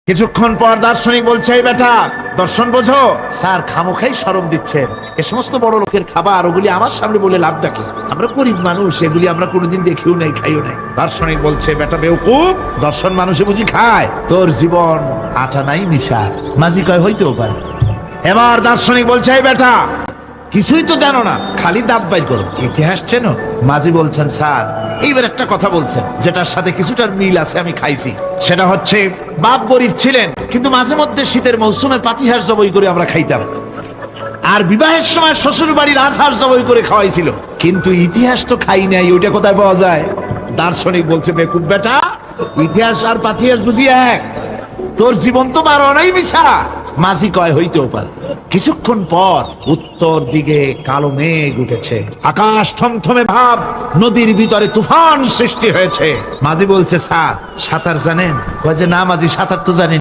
কিছুক্ষণ পর দার্শনিক বলছে, এই বেটা দর্শন বোঝো। স্যার খামোখাই শরম দিচ্ছেন, এ সমস্ত বড় লোকের খাবার, ওগুলি আমার সামনে বলে লাভটা কি? আমরা গরিব মানুষ, এগুলি আমরা কোনোদিন দেখিও নাই, খাইও নাই। দার্শনিক বলছে, বেটা বেউকুফ, দর্শন মানুষে বুঝি খায়? তোর জীবন আটা নাই মিশা। মাঝি কয় হইতেও পারে। এবার দার্শনিক বলছে, এই বেটা কিছুই তো জানো না, খালি দাঁত বাইর করো, ইতিহাস চেনো? মাঝি বলছেন, স্যার এইবার একটা কথা বলছেন যেটার সাথে কিছুটার মিল আছে, আমি খাইছি। সেটা হচ্ছে, বাপ গরিব ছিলেন, কিন্তু মাঝে মধ্যে শীতের মৌসুমে পাতিহাঁস জবাই করে আমরা খাইতাম। আর বিবাহের সময় শ্বশুর বাড়ির রাজহাঁস জবাই করে খাওয়াইছিল, কিন্তু ইতিহাস তো খাই নাই। ওইটা কোথায় পাওয়া যায়? দার্শনিক বলছে, বেকুব বেটা, ইতিহাস আর পাতিহাঁস বুঝি এক? তোর জীবন তো বারো নাই মিশা। মাঝি কয় হইতেও পারে। কিছুক্ষণ পর উত্তর দিকে কালো মেঘ উঠেছে, আকাশ থমথমে ভাব, নদীর ভিতরে তুফান সৃষ্টি হয়েছে। মাঝি বলছে, স্যার সাঁতার জানেন? কয় যে না মাঝি, সাঁতার তো জানি